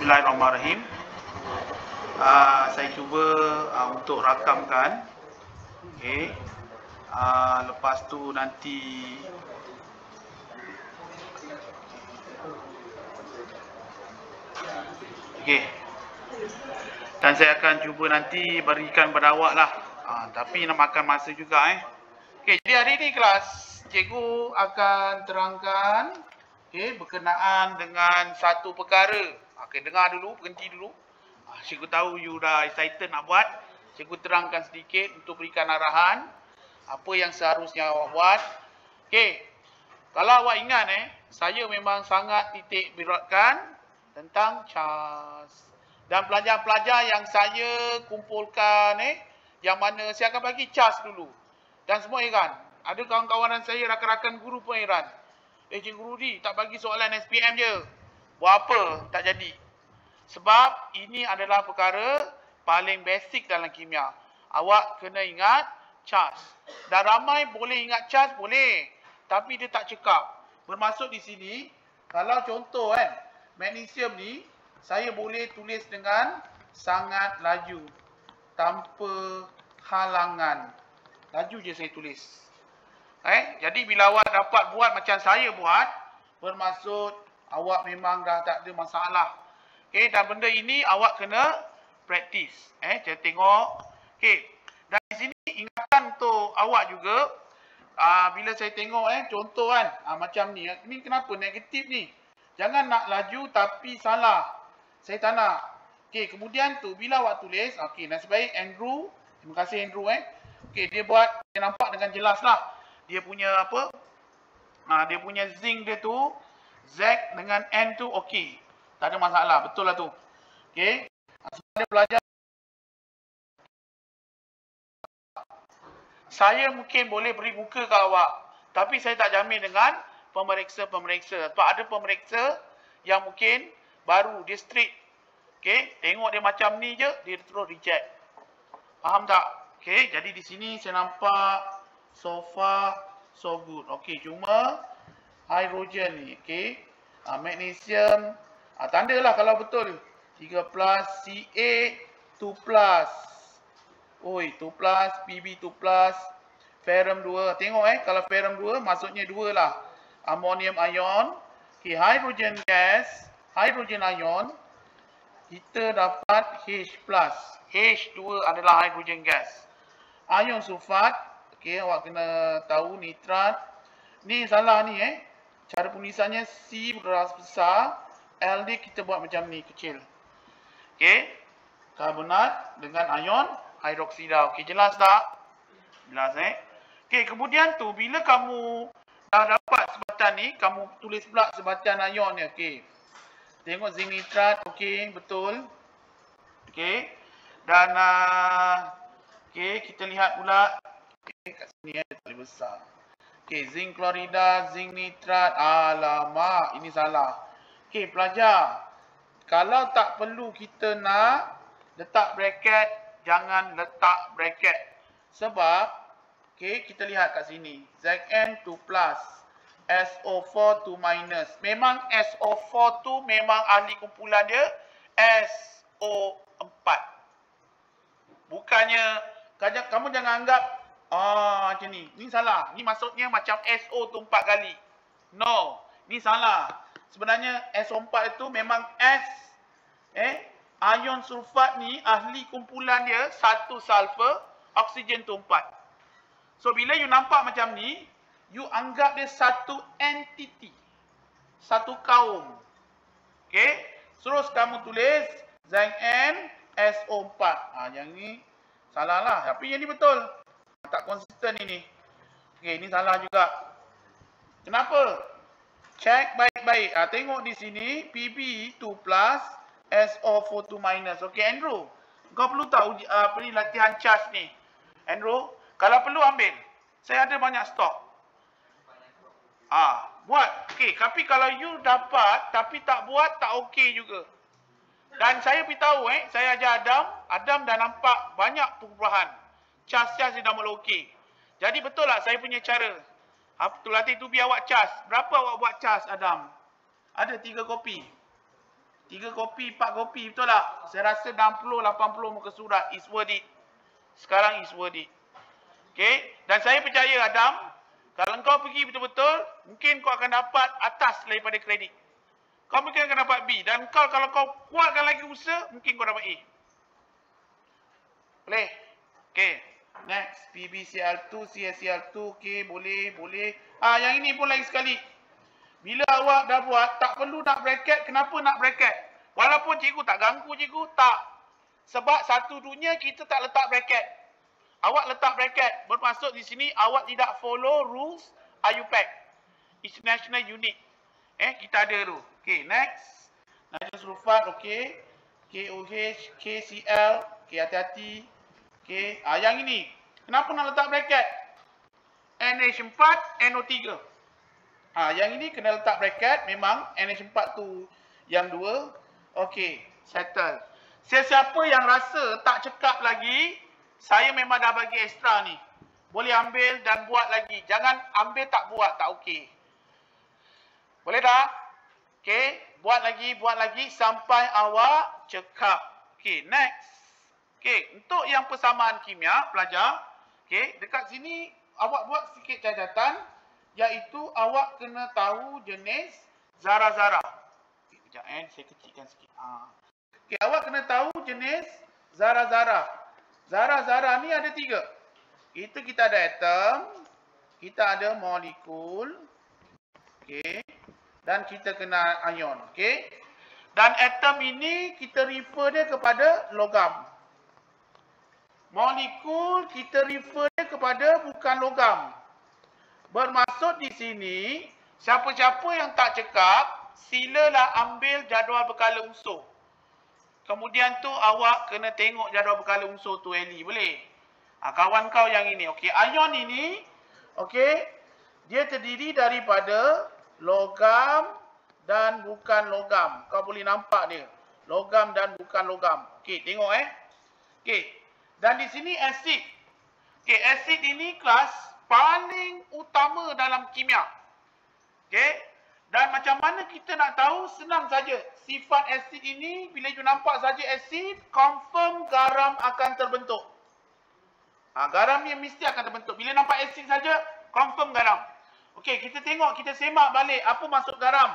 Bismillahirrahmanirrahim. Saya cuba untuk rakamkan. Okey. Lepas tu nanti okey. Dan saya akan cuba nanti berikan pada awak lah. Tapi nak makan masa juga Okey, jadi hari ni kelas cikgu akan terangkan berkenaan dengan satu perkara. Okey, dengar dulu, berhenti dulu. Cikgu tahu you dah excited nak buat. Cikgu terangkan sedikit untuk berikan arahan apa yang seharusnya awak buat. Okey. Kalau awak ingat saya memang sangat titik beratkan tentang CHAS. Dan pelajar-pelajar yang saya kumpulkan yang mana saya akan bagi CHAS dulu. Dan semua heran. Ada kawan-kawan saya, rakan-rakan guru pun heran. Cikgu Rudi tak bagi soalan SPM je. Buat apa? Tak jadi. Sebab ini adalah perkara paling basic dalam kimia. Awak kena ingat CHAS. Dan ramai boleh ingat CHAS, boleh. Tapi dia tak cekap. Bermaksud di sini, kalau contoh magnesium ni, saya boleh tulis dengan sangat laju. Tanpa halangan. Laju je saya tulis. Jadi bila awak dapat buat macam saya buat, bermaksud awak memang dah tak ada masalah. Okey, dan benda ini awak kena praktis. Saya tengok. Okey. Dan di sini ingatan untuk awak juga, bila saya tengok contoh macam ni. Ni kenapa negatif ni? Jangan nak laju tapi salah. Saya tak nak. Okey, kemudian tu bila awak tulis, okey, nasib baik Andrew, terima kasih Andrew Okey, dia buat, dia nampak dengan jelas lah. Dia punya apa? Dia punya zinc dia tu, Z dengan N tu okey. Tak ada masalah, betul lah tu. Okey. Sebab dia belajar. Saya mungkin boleh beri muka ke awak. Tapi saya tak jamin dengan pemeriksa-pemeriksa. Sebab ada pemeriksa yang mungkin baru, dia straight. Okey, tengok dia macam ni je, dia terus reject. Faham tak? Okey, jadi di sini saya nampak so far so good. Okey, cuma hidrogen ni, okey. Magnesium, tandalah kalau betul. 3+, Ca 2+. Oi, 2+, Pb 2+, ferrum 2. Tengok kalau ferrum 2 maksudnya 2 lah. Ammonium ion. Okey, hydrogen gas, hydrogen ion. Kita dapat H+. H2 adalah hydrogen gas. Ion sulfat. Okey, awak kena tahu nitrat. Ni salah ni Cara penulisannya C berkeras besar, L ni kita buat macam ni kecil. Okey. Karbonat dengan ion hidroksida. Okey, jelas tak? Jelas Okey, kemudian tu bila kamu dah dapat sebatan ni, kamu tulis pula sebatan ion ni. Okey. Tengok zinc nitrat, okey, betul. Okey. Dan okey, kita lihat pula kat sini tak besar. Okey, zinc klorida, zinc nitrat. Alamak, ini salah. Okey, pelajar. Kalau tak perlu kita nak letak bracket, jangan letak bracket. Sebab okey, kita lihat kat sini. Zn 2+, SO4 2-. Memang SO4 tu memang ahli kumpulan dia SO4. Bukannya kamu jangan anggap macam ni. Ni salah. Ni maksudnya macam SO tu 4 kali. No. Ni salah. Sebenarnya SO4 itu memang S. Ion sulfat ni ahli kumpulan dia satu sulfur, oksigen tu 4. So bila you nampak macam ni, you anggap dia satu entiti. Satu kaum. Okey. Terus kamu tulis Zn SO4. Yang ni salah lah. Tapi yang ni betul. Tak konsisten ini. Okey, ini salah juga. Kenapa? Check baik-baik. Tengok di sini Pb 2+, SO4 2-. Okey, Andrew. Kau perlu tahu ni latihan CHAS ni. Andrew, kalau perlu ambil. Saya ada banyak stok. Buat. Okey, tapi kalau you dapat tapi tak buat, tak okey juga. Dan saya beritahu saya ajar Adam dah nampak banyak perubahan. CHAS dia dah mula okey. Jadi betul lah saya punya cara. Abdul Latif tu biar awak CHAS. Berapa awak buat CHAS, Adam? Ada 3 kopi. 3 kopi, 4 kopi, betul tak? Saya rasa 60, 80 muka surat is worth it. Sekarang is worth it. Okay, dan saya percaya Adam, kalau kau pergi betul-betul, mungkin kau akan dapat atas daripada kredit. Kau mungkin akan dapat B. Dan kau kalau kau kuatkan lagi usaha, mungkin kau dapat A. Boleh? Okay. Next. PBCL2, CSCL2. Okay. Boleh. Yang ini pun lagi sekali. Bila awak dah buat, tak perlu nak bracket. Kenapa nak bracket? Walaupun cikgu tak ganggu cikgu, tak. Sebab satu dunia kita tak letak bracket. Awak letak bracket. Bermaksud di sini, awak tidak follow rules IUPAC. International Unit. Kita ada tu. Okay, next. Najis Rufat, okay. KOH, KCL, okay, hati-hati. Okay, yang ini. Kenapa nak letak bracket? NH4, NO3. Yang ini kena letak bracket. Memang NH4 tu yang dua. Okay, settle. Siapa yang rasa tak cekap lagi, saya memang dah bagi extra ni. Boleh ambil dan buat lagi. Jangan ambil tak buat, tak okey. Boleh tak? Okey, buat lagi sampai awak cekap. Okey, next. Okey, untuk yang persamaan kimia, pelajar. Okey, dekat sini awak buat sikit catatan, iaitu awak kena tahu jenis zarah-zarah. Okey, kejap saya kecilkan sikit. Okey, awak kena tahu jenis zarah-zarah. Zarah-zarah ni ada 3. Itu kita ada atom, kita ada molekul, okey, dan kita kena ion, okey. Dan atom ini kita refer dia kepada logam. Molekul kita refer dia kepada bukan logam. Bermaksud di sini, siapa-siapa yang tak cekap, silalah ambil jadual berkala unsur. Kemudian tu awak kena tengok jadual berkala unsur tu Eli, boleh? Kawan kau yang ini, okey. Ion ini, okey, dia terdiri daripada logam dan bukan logam. Kau boleh nampak dia. Logam dan bukan logam. Okey, tengok Okey. Dan di sini asid. Okey, asid ini kelas paling utama dalam kimia. Okey. Dan macam mana kita nak tahu? Senang saja. Sifat asid ini, bila you nampak saja asid, confirm garam akan terbentuk. Garam ni mesti akan terbentuk. Bila nampak asid saja, confirm garam. Okey, kita tengok, kita semak balik apa maksud garam.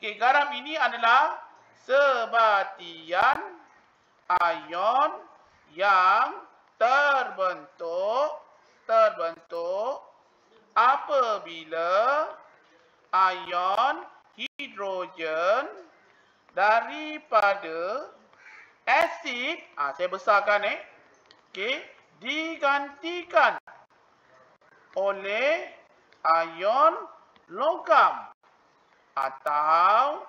Okey, garam ini adalah sebatian ion yang terbentuk apabila ion hidrogen daripada asid, saya besarkan okey, digantikan oleh ion logam atau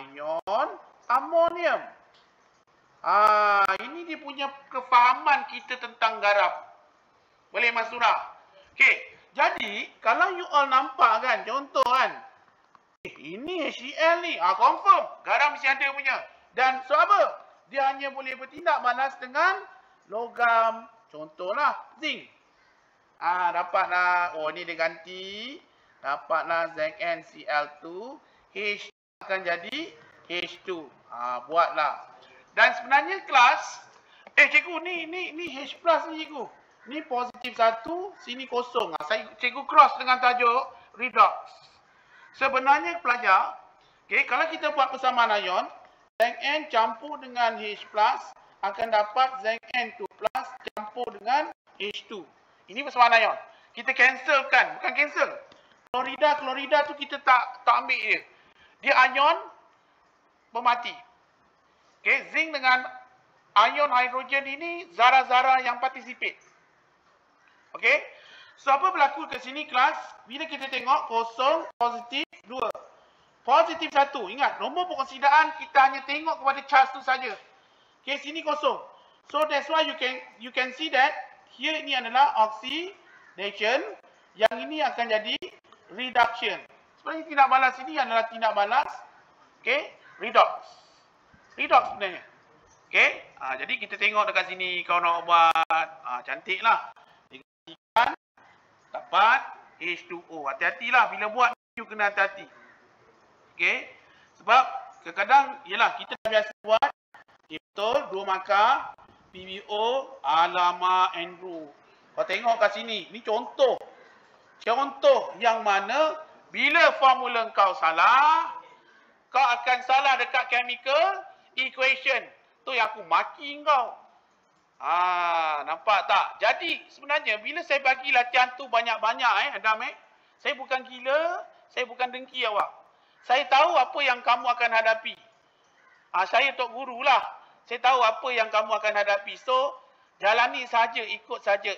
ion amonium. Ini dia punya kefahaman kita tentang garam. Boleh Mas Surah? Okey, jadi kalau you all nampak kan, contoh kan, ini HCl ni, confirm garam mesti ada punya. Dan sebab apa? Dia hanya boleh bertindak balas dengan logam. Contohlah zinc. Dapatlah, ni dia ganti. Dapatlah ZnCl2. H akan jadi H2. Buatlah. Dan sebenarnya kelas, cikgu ni H plus ni cikgu. Ni positif 1, sini kosong. Cikgu cross dengan tajuk redox. Sebenarnya pelajar, kalau kita buat persamaan ion, Zn campur dengan H plus akan dapat Zn2 plus campur dengan H2. Ini persamaan ion. Kita cancelkan, bukan cancel. Klorida tu kita tak ambil dia. Dia ion bermati. Okey, zinc dengan ion hidrogen ini zarah-zarah yang participate. Okey. So apa berlaku ke sini kelas? Bila kita tengok kosong, positif 2. Positif 1. Ingat, nombor perkongsidaan kita hanya tengok kepada charge tu saja. Okey, sini kosong. So that's why you can see that here ini adalah oxidation, yang ini akan jadi reduction. Sebenarnya tindak balas ini adalah tindak balas redox. Redox sebenarnya. Okey, jadi kita tengok dekat sini kau nak buat cantiklah. Digantikan dapat H2O. Hati-hatilah bila buat you kena hati-hati. Okey, sebab Kadang-kadang, yelah, kita dah biasa buat. Okay, betul, 2 markah, PBO, alamak Andrew. Kau tengok kat sini, ni contoh. Contoh yang mana bila formula kau salah, kau akan salah dekat chemical equation. Tu yang aku maki kau. Nampak tak? Jadi sebenarnya bila saya bagi latihan tu banyak-banyak Adam saya bukan gila, saya bukan dengki awak. Saya tahu apa yang kamu akan hadapi. Saya tok guru lah. Saya tahu apa yang kamu akan hadapi. So, jalani saja, ikut saja.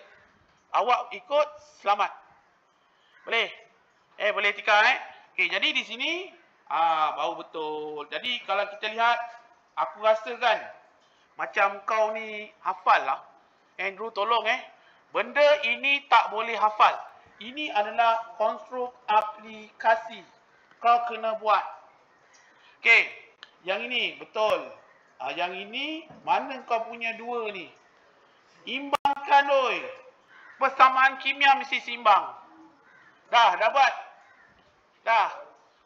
Awak ikut, selamat. Boleh? Boleh Tika Okey, jadi di sini baru betul. Jadi kalau kita lihat, aku rasa kan macam kau ni hafal lah. Andrew tolong benda ini tak boleh hafal. Ini adalah konstruk aplikasi. Kau kena buat. Okey, yang ini betul. Yang ini mana kau punya 2 ni? Imbangkan oi. Persamaan kimia mesti seimbang. Dah buat. Dah.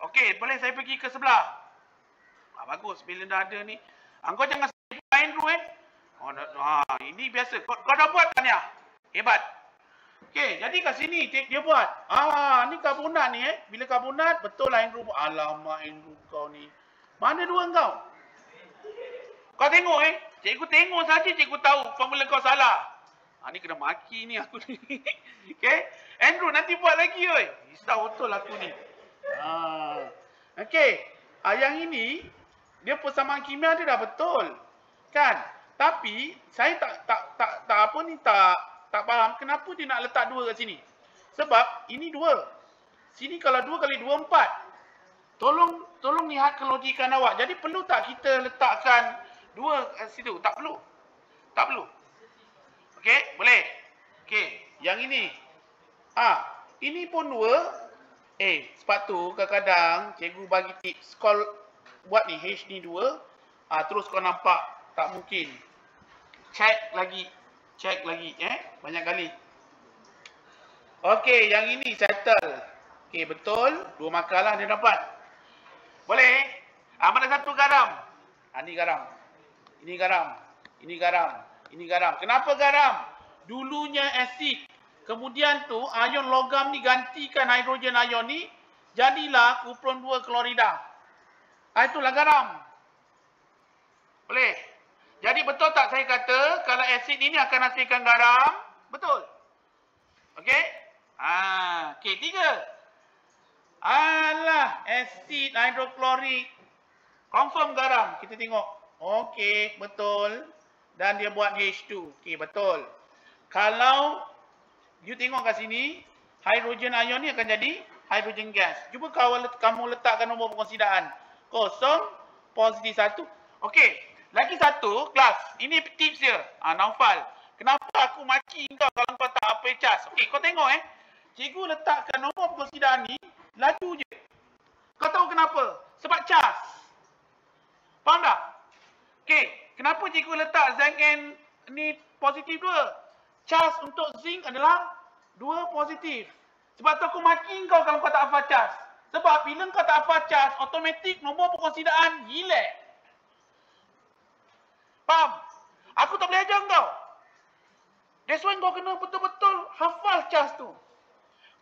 Okey, boleh saya pergi ke sebelah. Bagus bila dah ada ni. Kau jangan main dulu ini biasa. Kau dah buat kan ya? Hebat. Okey, jadi kat sini dia buat. Ni karbonat ni Bila karbonat betul lah Andrew. Alamak Andrew kau ni. Mana 2 kau? Kau tengok cikgu tengok saja cikgu tahu formula kau salah. Ni kena maki ni aku ni. Okey. Andrew nanti buat lagi oi. Risau betul aku ni. Okey. Yang ini dia persamaan kimia dia dah betul. Kan? Tapi saya tak faham kenapa dia nak letak 2 kat sini. Sebab ini 2. Sini kalau 2 kali 2 4. Tolong lihat kelogikan awak. Jadi perlu tak kita letakkan 2 kat situ? Tak perlu. Tak perlu. Okey, boleh. Okey, yang ini. Ini pun 2. Sebab tu kadang-kadang cikgu bagi tips. Kau buat ni H ni 2. Terus kau nampak tak mungkin. Check lagi. Banyak kali. Okey, yang ini settle. Okey, betul. 2 makalah dia dapat. Boleh? Mana satu garam? Ini garam. Ini garam. Ini garam. Ini garam. Kenapa garam? Dulunya asid. Kemudian tu ion logam ni gantikan hidrogen ion ni. Jadilah kupron 2 klorida. Itulah garam. Boleh? Jadi betul tak saya kata kalau asid ini akan hasilkan garam? Betul. Okey? Okey, 3. Asid hidroklorik. Confirm garam. Kita tengok. Okey, betul. Dan dia buat H2. Okey, betul. Kalau you tengok kat sini, hidrogen ion ni akan jadi hidrogen gas. Cuba kamu letakkan nombor perkongsidaan. 0, positif 1. Okey, lagi satu kelas. Ini tips dia. Naufal. Kenapa aku maki kau kalau kau tak apa cas? Okey, kau tengok cikgu letakkan nombor perkongsidaan ni laju je. Kau tahu kenapa? Sebab cas. Faham tak? Okey, kenapa cikgu letak Zn ni positif 2? Cas untuk zinc adalah 2 positif. Sebab tu aku maki kau kalau kau tak hafal cas. Sebab bila kau tak hafal cas, automatik nombor perkongsidaan gila. Faham? Aku tak boleh ajar kau. That's why kau kena betul-betul hafal cas tu.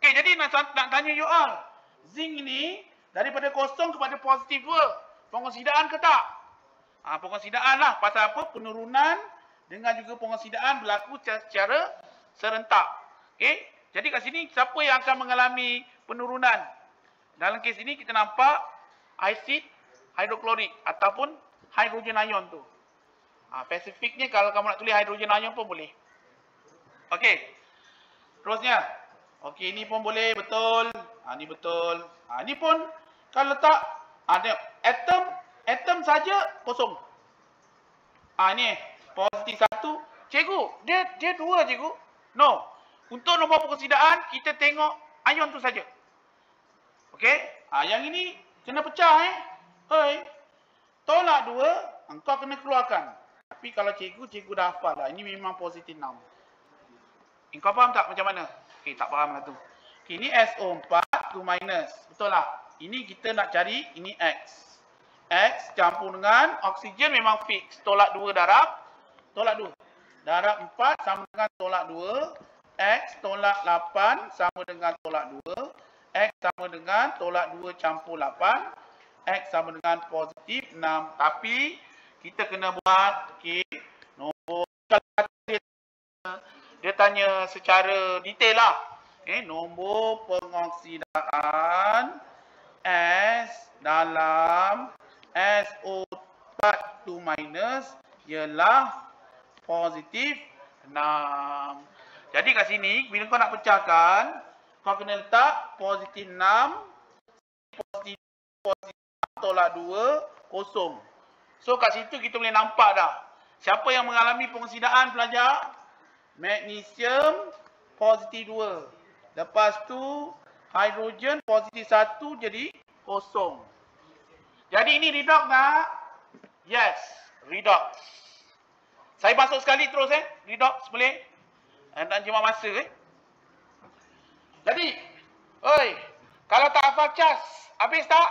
Okey, jadi nak tanya you all. Zinc ni daripada kosong kepada positif 2. Perkongsidaan ke tak? Perkongsidaan lah. Pasal apa? Penurunan dengan juga perkongsidaan berlaku secara serentak. Okey? Jadi kat sini siapa yang akan mengalami penurunan? Dalam kes ini kita nampak asid hidroklorik ataupun hidrogen ion tu. Spesifiknya kalau kamu nak tulis hidrogen ion pun boleh. Okey. Terusnya. Okey, ini pun boleh betul. Ini betul. Ini pun kalau letak ada atom saja kosong. Ini positif 1. Cikgu, dia 2 cikgu. No. Untuk nombor perkongsidaan kita tengok ion tu saja. Okey? Yang ini kena pecah Tolak 2, engkau kena keluarkan. Tapi kalau cikgu dah hafal lah. Ini memang positif 6. Engkau faham tak macam mana? Okey, tak faham lah tu. Okey, ini SO4, tu minus. Betul tak? Ini kita nak cari, ini X. X campur dengan oksigen memang fix. Tolak 2 darab. Tolak 2. Darab 4 sama dengan tolak 2. X tolak 8 sama dengan tolak 2. X sama dengan tolak 2 campur 8. X sama dengan positif 6. Tapi kita kena buat nombor. Dia tanya secara detail lah. Nombor pengoksidaan S dalam SO4 ialah positif 6. Jadi kat sini bila kau nak pecahkan, kau kena letak positif 6, positif tolak 2, kosong. So kat situ kita boleh nampak dah. Siapa yang mengalami pengoksidaan pelajar? Magnesium positif 2. Lepas tu hidrogen positif 1 jadi kosong. Jadi ini redox tak? Yes, redox. Saya masuk sekali terus redox boleh? Tak jimat masa Jadi, kalau tak hafal cas, habis tak?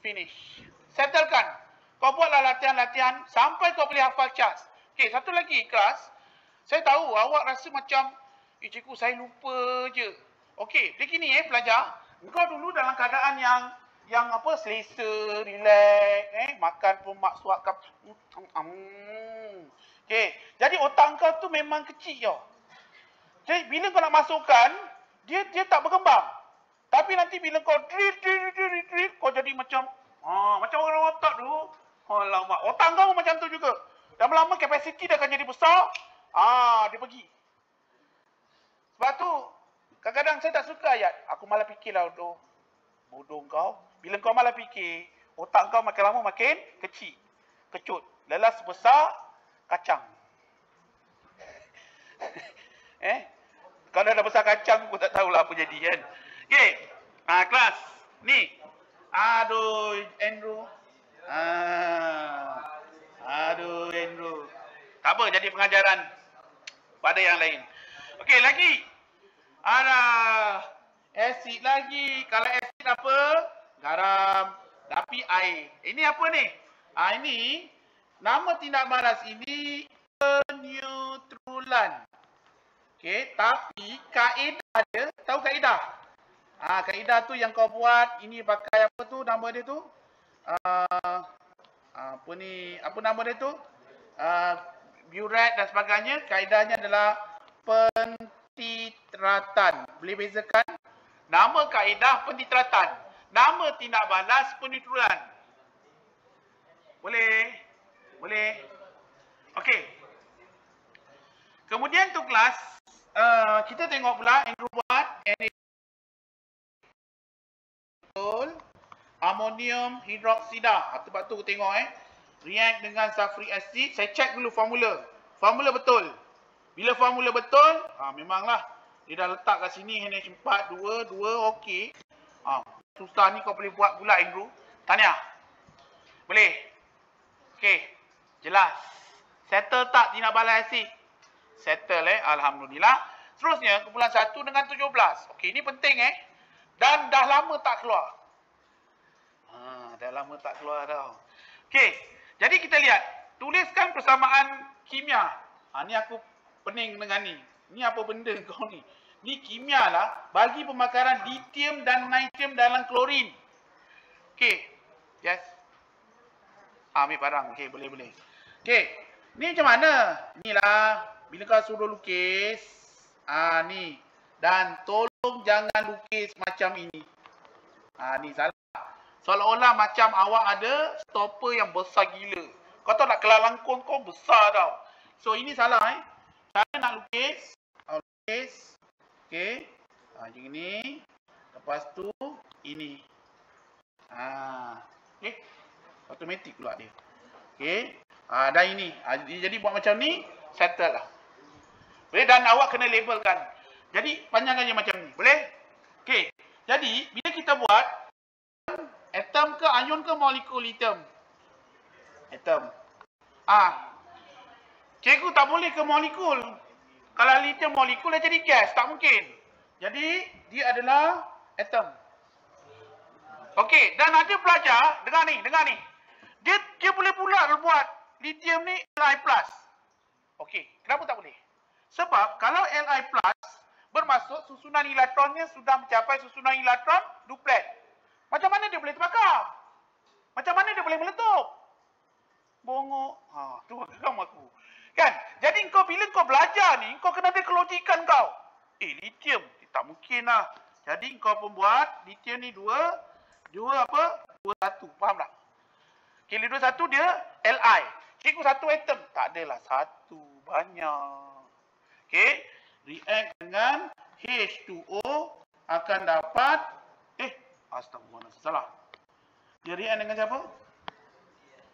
Finish. Settlekan. Kau buatlah latihan-latihan sampai kau boleh hafal cas. Okey, satu lagi kelas. Saya tahu awak rasa macam, cikgu saya lupa je. Okey, begini pelajar. Engkau dulu dalam keadaan yang selesa, relax, makan pun mak suapkan. Okey, jadi otak kau tu memang kecil tau. Jadi bila kau nak masukkan, dia tak berkembang. Tapi nanti bila kau drill, kau jadi macam orang otak dulu. Alamak, otak kau macam tu juga. Lama-lama kapasiti dia akan jadi besar. Dia pergi. Sebab tu, kadang-kadang saya tak suka ayat. Aku malah fikirlah, bodoh kau. Bila kau malah fikir, otak kau makin lama makin kecil. Kecut. Lelas besar, kacang. Kalau dah besar kacang, aku tak tahulah apa jadi kan. Okey. Kelas. Ni. Aduh, Andrew. Andrew. Tak apa, jadi pengajaran pada yang lain. Okey, lagi. Asid lagi. Kalau asid apa? Garam. Tapi air. Ini apa ni? Ini nama tindak balas ini peneutralan. Okey, tapi kaedah dia, tahu kaedah? Kaedah tu yang kau buat, ini pakai apa tu nama dia tu? Apa nama dia tu? Burette dan sebagainya. Kaedahnya adalah pentitratan. Boleh bezakan? Nama kaedah pentitratan. Nama tindak balas peneutralan. Boleh? Boleh? Okey. Kemudian tu kelas, kita tengok pula Andrew buat amonium hidroksida. Sebab tu tengok react dengan sulfuric acid. Saya check dulu formula. Formula betul. Bila formula betul, memanglah dia dah letak kat sini NH4 2 okey. Susah ni kau boleh buat pula Andrew. Tahniah. Boleh? Okey. Jelas. Settle tak tindak balas asid? Settle alhamdulillah. Seterusnya kumpulan 1 dengan 17. Okey, ini penting Dan dah lama tak keluar. Dah lama tak keluar tau. Okey, jadi kita lihat. Tuliskan persamaan kimia. Ni aku pening dengan ni. Ni apa benda kau ni? Ni kimia lah bagi pembakaran lithium dan natrium dalam klorin. Okey. Yes. Ambil barang. Okey, boleh. Okey. Ni macam mana? Inilah bila kau suruh lukis. Ni. Dan tolong jangan lukis macam ini. Ni salah. Seolah-olah macam awak ada stopper yang besar gila. Kau tahu nak kelalangkung kau besar tau. So ini salah Cara nak lukis. Lukis. Okey. Macam ni. Lepas tu ini. Okey. Automatik pula dia. Okey. Dan ini. Jadi buat macam ni, settle lah. Boleh, dan awak kena labelkan. Jadi panjangkan je macam ni. Boleh? Okey. Jadi bila kita buat atom ke ion ke molekul lithium? Atom. Cikgu tak boleh ke molekul. Kalau lithium molekul dah jadi gas, tak mungkin. Jadi dia adalah atom. Okey, dan ada pelajar, dengar ni. Dia boleh pula buat lithium ni Li+. Okey, kenapa tak boleh? Sebab kalau Li+, bermaksud susunan elektronnya sudah mencapai susunan elektron duplet. Macam mana dia boleh terbakar? Macam mana dia boleh meletup? Bongok. Tu agam aku. Kan? Jadi bila kau belajar ni, kau kena ada kelogikan kau. Lithium. Tak mungkin lah. Jadi kau pun buat lithium ni dua satu. Faham tak? Okay, dua satu dia Li. Cikgu satu atom. Tak adalah satu. Banyak. Okay. React dengan H2O akan dapat astagfirullah, salah. Dia react dengan siapa?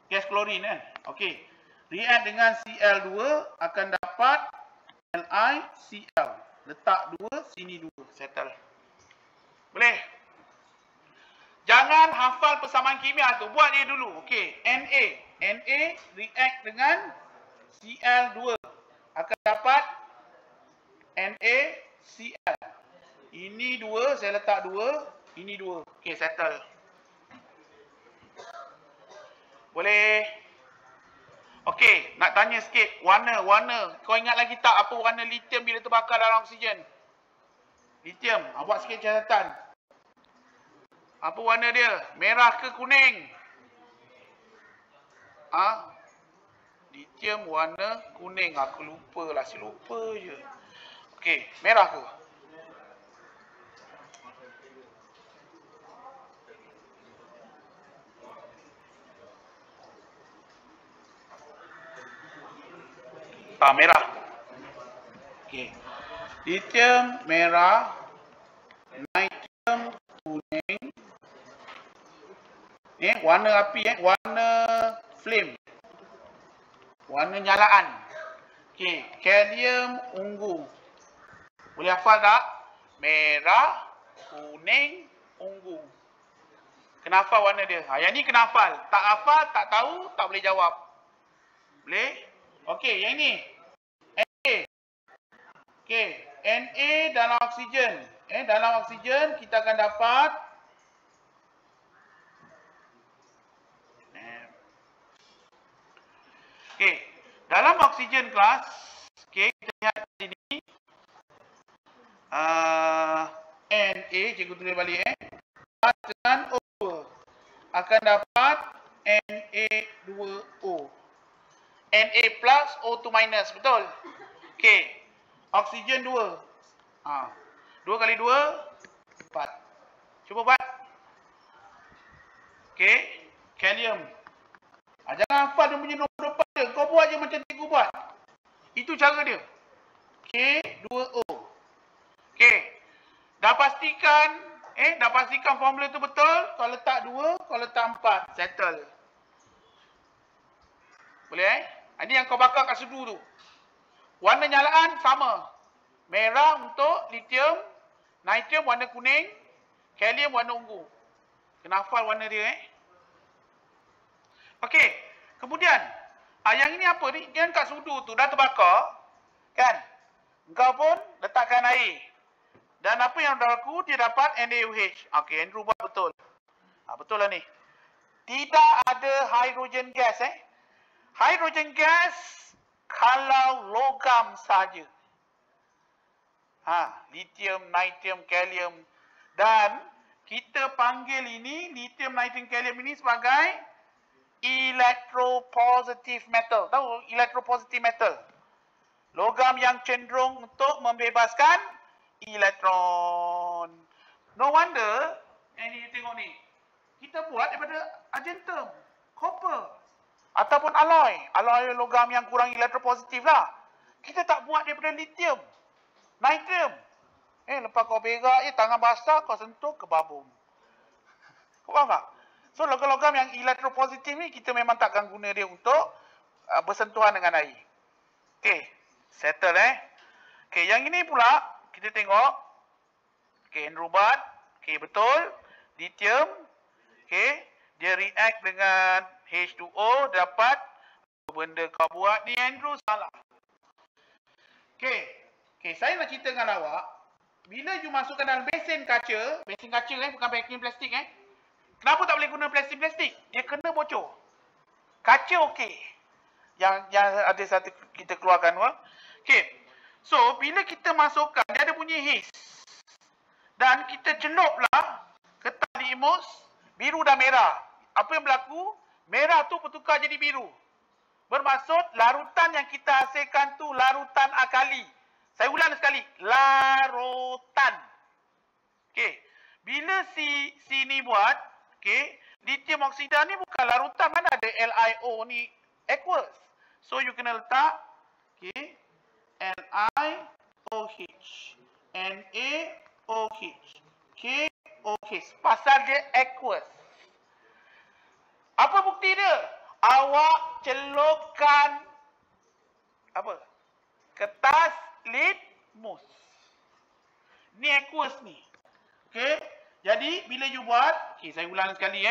Gas klorin kan? Okey. React dengan Cl2 akan dapat LiCl. Letak 2, sini 2. Settle. Boleh? Jangan hafal persamaan kimia tu. Buat dia dulu. Okey. Na react dengan Cl2 akan dapat NaCl. Ini 2, saya letak 2. Ini 2. Okey, settle. Boleh? Okey, nak tanya sikit. Warna. Kau ingat lagi tak apa warna lithium bila terbakar dalam oksigen? Lithium. Buat sikit catatan. Apa warna dia? Merah ke kuning? Lithium warna kuning. Aku lupa lah. Si lupa je. Okey, merah ke? Merah. Okey. Lithium merah, nitrogen kuning. Warna api warna flame. Warna nyalaan. Okey, kalium ungu. Boleh hafal tak? Merah, kuning, ungu. Kena hafal warna dia. Yang ni kena hafal. Tak hafal, tak tahu, tak boleh jawab. Boleh? Okey, yang ni. Na. Okey, Na dalam oksigen. Dalam oksigen kita akan dapat okey, dalam oksigen kelas, okey, kita lihat di sini. Na, cikgu tulis balik dengan O2 akan dapat Na2O. Na plus O2 minus, betul? Okey. Oksigen 2. 2 kali 2 4. Cuba buat. Okey. Kalium. Jangan hafal dia punya nombor depan dia. Kau buat je macam cikgu buat. Itu cara dia. K2O. Okey. Dah pastikan formula tu betul. Kau letak 2, kau letak 4. Settle. Boleh Ini yang kau bakar kat sedu tu. Warna nyalaan sama. Merah untuk lithium, nitrogen warna kuning, kalium warna ungu. Kena hafal warna dia Okey. Kemudian, yang ini apa ni? Yang kat sudu tu dah terbakar, kan? Engkau pun letakkan air. Dan apa yang berlaku? Dia dapat NaOH. Okey, Andrew buat betul. Betul lah ni. Tidak ada hidrogen gas Hidrogen gas kalau logam saja. Lithium, nitrogen, kalium. Dan kita panggil ini, lithium, nitrogen, kalium ini sebagai electropositive metal. Tahu electropositive metal? Logam yang cenderung untuk membebaskan elektron. No wonder, ini tengok ni. Kita buat daripada argentum, copper. Ataupun alloy logam yang kurang elektropositif lah. Kita tak buat daripada lithium, nitrogen. Lepas kau berak tangan basah, kau sentuh ke babung. Kau faham tak? So logam-logam yang elektropositif ni kita memang takkan guna dia untuk bersentuhan dengan air. Okey, settle Okey, yang ini pula kita tengok. Okey, Androbat. Okey, betul. Lithium. Okey, dia react dengan H2O dapat benda kau buat ni Andrew salah. Okey, saya nak cerita dengan awak. Bila you masukkan dalam besen kaca bukan besen plastik Kenapa tak boleh guna plastik? Dia kena bocor. Kaca okey. Yang ada satu kita keluarkan. Okey. So, bila kita masukkan, dia ada bunyi hiss. Dan kita celuplah kertas litmus, biru dan merah. Apa yang berlaku? Merah tu bertukar jadi biru. Bermaksud larutan yang kita hasilkan tu larutan alkali. Saya ulang sekali. Larutan. Okey. Bila si ni buat, okey, lithium oksida ni bukan larutan, mana ada LiO ni aqueous. So you kena letak okey, LiOH, NaOH, KOH. Pasal dia aqueous. Apa bukti dia? Awak celupkan apa? Kertas litmus. Ni aqueous ni. Okey. Jadi bila you buat, okey, saya ulang sekali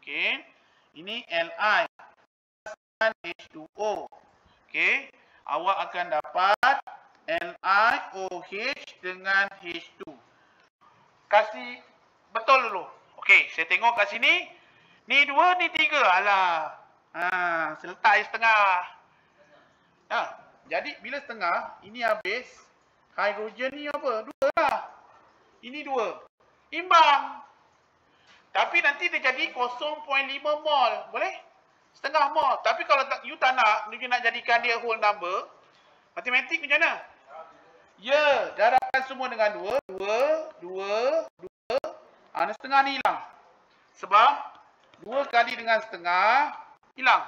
okey. Ini Li dan H2O. Okey. Awak akan dapat LiOH dengan H2. Kasih betul dulu. Okey, saya tengok kat sini. Ni 2, ni 3. Alah. Saya letak air setengah. Jadi bila setengah, ini habis. Hidrogen ni apa? 2 lah. Ini 2. Imbang. Tapi nanti dia jadi 0.5 mol. Boleh? Setengah mol. Tapi kalau you tak nak, you nak jadikan dia whole number, matematik macam mana? Ya, darabkan semua dengan 2. 2. Ni setengah ni hilang. Sebab 2 kali dengan setengah, hilang.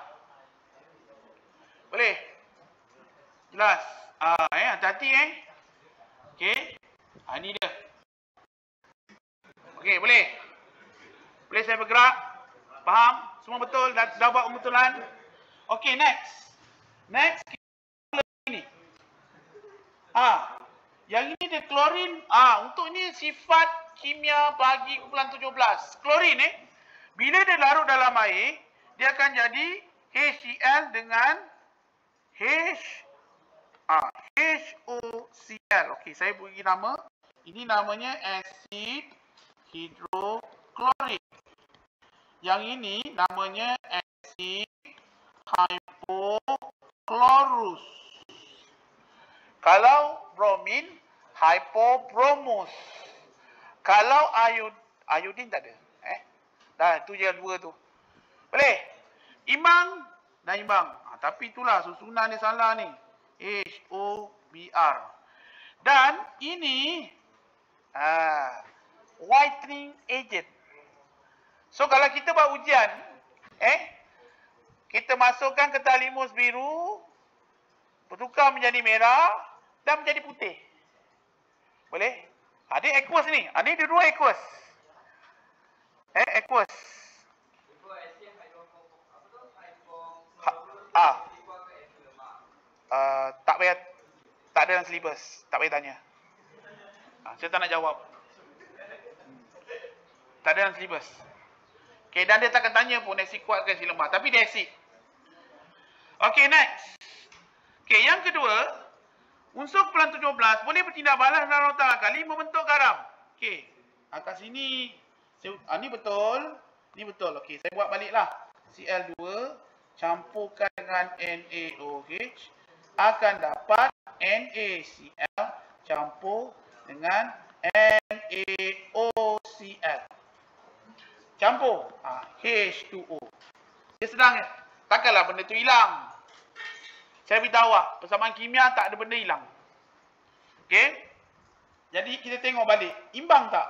Boleh? Jelas? Hati-hati okey. Ni dia. Okey, boleh? Boleh saya bergerak? Faham? Semua betul? Dah buat pembetulan? Okey, next. Next, ini. Yang ini dia klorin. Untuk ini sifat kimia bagi kumpulan 17. Klorin bila dia larut dalam air, dia akan jadi HCl dengan HOCl. Okey, saya beri nama. Ini namanya asid hidroklorik. Yang ini namanya asid hypochlorous. Kalau bromin, hypobromus. Kalau iodin tak ada. Dah, tu je 2 tu. Boleh? Imbang dan imbang. Tapi itulah susunan dia salah ni. HOBr. Dan ini whitening agent. So kalau kita buat ujian, kita masukkan kertas litmus biru, bertukar menjadi merah dan menjadi putih. Boleh? Dia aqueous ni. Ni dua aqueous. Aqueous. Tak payah, tak ada dalam syllabus. Tak payah tanya. Saya tak nak jawab. Tak ada dalam syllabus. Okay, dan dia takkan tanya pun asid kuat ke asid lemah. Tapi dia asid. Okay, next. Okay, yang kedua, unsur kumpulan 17 boleh bertindak balas dalam larutan alkali membentuk garam. Okay, kat sini, ni betul. Ni betul. Okay, saya buat baliklah. Cl2 campurkan dengan NaOH akan dapat NaCl campur dengan NaOCl. Campur. H2O. Dia sedang. Takkanlah benda tu hilang. Saya beritahu awak, persamaan kimia tak ada benda hilang. Okey? Jadi kita tengok balik. Imbang tak?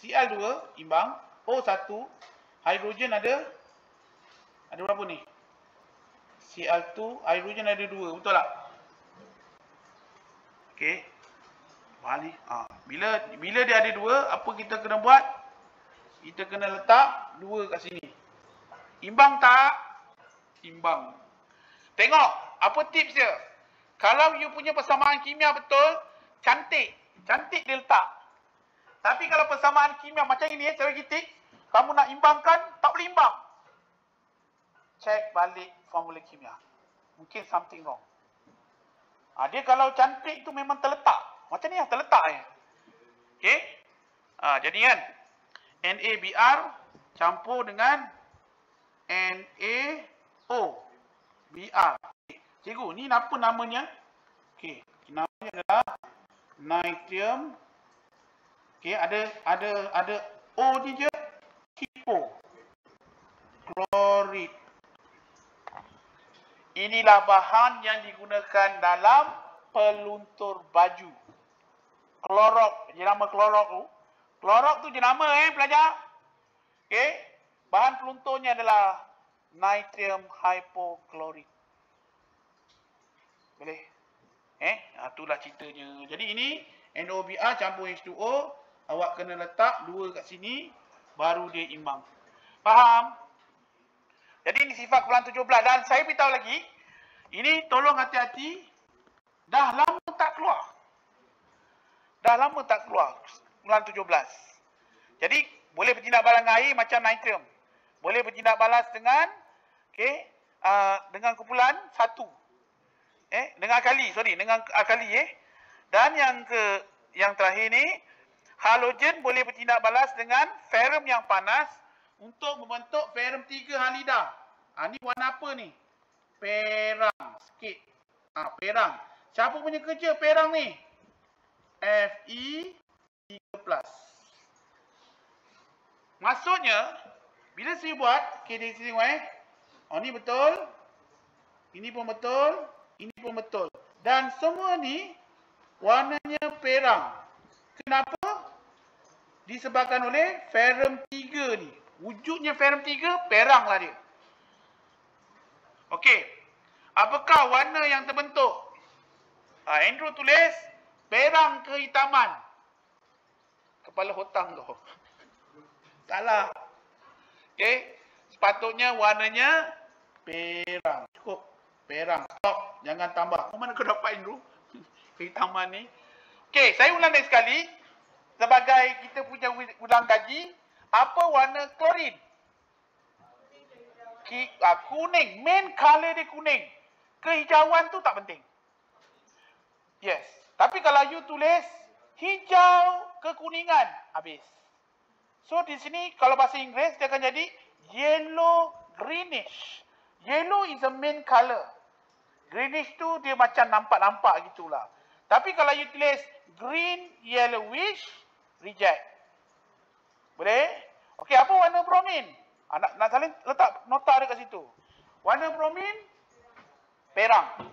Cl2 imbang. O1 hidrogen ada berapa ni? Cl2 hidrogen ada 2, betul tak? Okey. Balik. Bila dia ada 2, apa kita kena buat? Kita kena letak 2 kat sini. Imbang tak? Imbang. Tengok, apa tips dia? Kalau you punya persamaan kimia betul, cantik. Cantik dia letak. Tapi kalau persamaan kimia macam ini, saya bagi tips, kamu nak imbangkan, tak boleh imbang. Cek balik formula kimia. Mungkin something wrong. Dia kalau cantik tu memang terletak. Macam ni lah, terletak . Okey? Jadi kan, NaBr campur dengan NaOBr. Cikgu, ni apa namanya? Okey, namanya adalah natrium. Okey, ada O ni je, hipoklorit. Inilah bahan yang digunakan dalam peluntur baju. Klorok, jenama klorok tu. Klorok tu jenama pelajar. Okey, bahan pelunturnya adalah natrium hypochlorite. Boleh? Itulah ceritanya. Jadi ini NaOBr campur H2O, awak kena letak 2 kat sini baru dia imbang. Faham? Jadi ini sifat kumpulan 17 dan saya beritahu lagi, ini tolong hati-hati, dah lama tak keluar. Dah lama tak keluar kumpulan 17. Jadi boleh bertindak balas dengan air macam natrium. Boleh bertindak balas dengan dengan kumpulan 1. Dengan alkali, Dan yang terakhir ni, halogen boleh bertindak balas dengan ferrum yang panas untuk membentuk ferrum 3 halida. Ni warna apa ni? Perang sikit. Perang. Siapa punya kerja perang ni? Fe3+. Maksudnya, bila saya buat, di sini ni betul. Ini pun betul. Ini pun betul. Dan semua ni warnanya perang. Kenapa? Disebabkan oleh ferrum 3 ni. Wujudnya ferrum 3, peranglah dia. Okey. Apakah warna yang terbentuk? Andrew tulis perang kehitaman. Kepala hutang tu. Salah. Okey. Sepatutnya warnanya perang. Cukup. Perang. Stop. Jangan tambah. Mana kau dapat Andrew? Kehitaman ni. Okey. Saya ulang lagi sekali. Sebagai kita punya ulang kaji. Apa warna klorin? Kuning. Main color dia kuning. Kehijauan tu tak penting. Yes. Tapi kalau you tulis hijau kekuningan, habis. So di sini kalau bahasa Inggeris dia akan jadi yellow greenish. Yellow is the main color. Greenish tu dia macam nampak-nampak gitulah. Tapi kalau you tulis green yellowish, reject. Boleh? Okey, apa warna bromin? Nak saling letak nota dia kat situ. Warna bromin, perang.